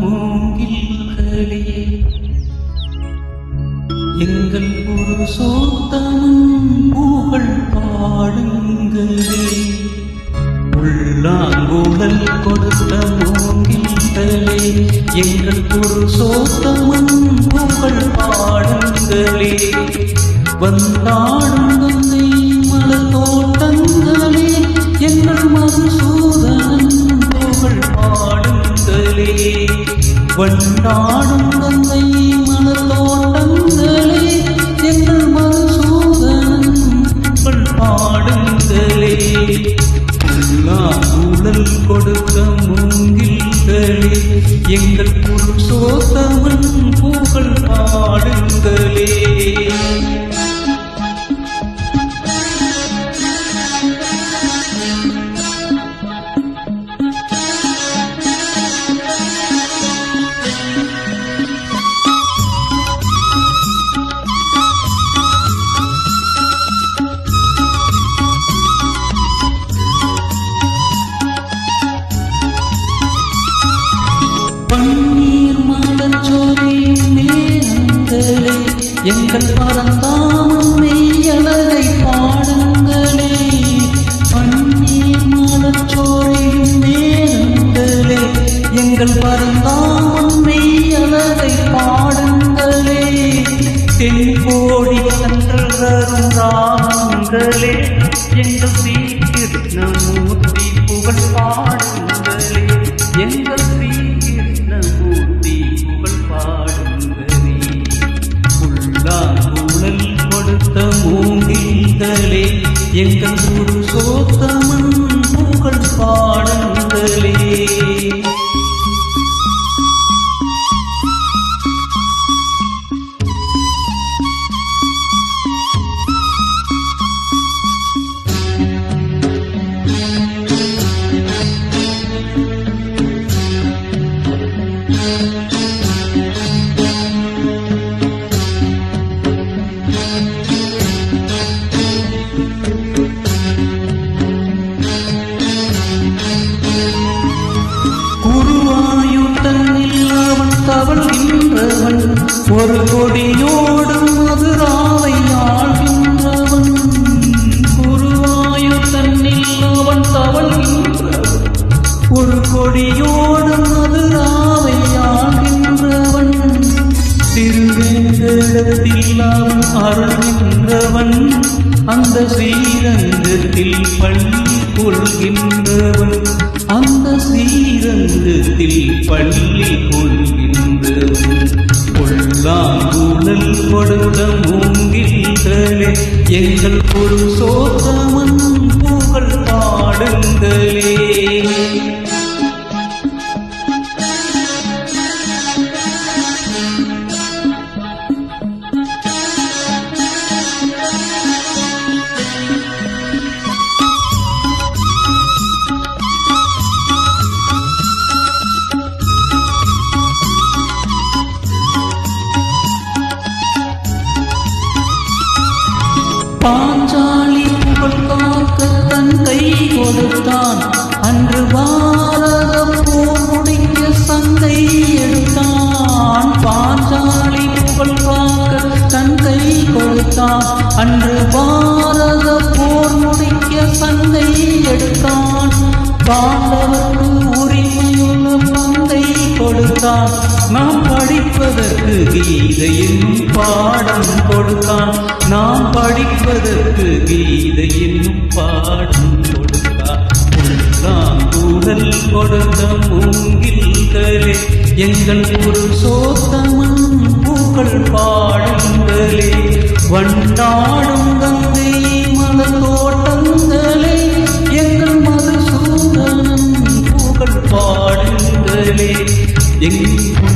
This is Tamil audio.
மூங்கில்களே எங்கள் புருஷோத்தமன் புகழ் பாடுங்களே. உள்ளாங்குழல் கொடுத்த மூங்கில்களே எங்கள் புருஷோத்தமன் புகழ் பாடுங்களே. வந்தாடும் கங்கை மலர் தோட்டங்களே எங்கள் மதுசூதனன் புகழ் பாடுங்களே. வந்தாடும் கங்கை மலர் தோட்டங்களே எங்கள் மதுசூதனன் புகழ் பாடுங்களே. உள்ளாங்குழல் கொடுத்த மூங்கில்களே எங்கள் புருஷோத்தமன் புகழ் பாடுங்களே. பன்னீர் மலர்ச்சோலையும் நேரங்களே எங்கள் பரந்தாமம் மெய்யழகை பாடுங்களே. பன்னீர் மலர்ச்சோலையும் நேரங்களே எங்கள் பரந்தாமம் மெய்யழகை பாடுங்களே. தென்கோடி கன்றல் தரும் ராமங்களே எங்கள் ஸ்ரீகிருஷ்ணமூர்த்தி புகழ் பாடுங்களே. எங்கள் ஸ்ரீகிருஷ்ணமூர்த்தி புகழ் பாடுங்களே. உள்ளாங்குழல் கொடுத்த மூங்கில்களே எங்கள் புருஷோத்தமன் புகழ் பாடுங்களே. தவழ்கின்றவன் ஒரு கொடியோடும் மதுராவை ஆள்கின்றவன். குருவாயூர் தன்னில் அவன் தவழ்கின்றவன் ஒரு கொடியோடும் மதுராவை ஆள்கின்றவன். திருவேங்கடத்தில் அவன் அருள்கின்றவன் அந்த ஸ்ரீரங்கத்தில் பள்ளி கொள்கின்றவன். அந்த ஸ்ரீரங்கத்தில் பள்ளி கொள்கின்றவன். உள்ளாங்குழல் கொடுத்த மூங்கில்களே எங்கள் புருஷோத்தமன் புகழ் பாடுங்களே. பாஞ்சாலி புகழ் காக்க தன் கை கொடுத்தான் அன்று பாரத போர் முடிக்க சங்கை எடுத்தான். பாஞ்சாலி புகழ் காக்க தன் கை கொடுத்தான் அன்று பாரத போர் முடிக்க சங்கை எடுத்தான். பாண்டவர்க்கு உரிமையுள்ள பங்கை கொடுத்தான். நாம் படிப்பதற்கு கீதை என்னும் பாடம் கொடுத்தான். நாம் படிப்பதற்கு கீதை என்னும் பாடம் கொடுத்தான். உள்ளாங்குழல் கொடுத்த மூங்கில்களே எங்கள் புருஷோத்தமன் புகழ் பாடுங்களே. வண்டாடும் கங்கை மலர் தோட்டங்களே எங்கள் மதுசூதனன் புகழ் பாடுங்களே. எங்கள்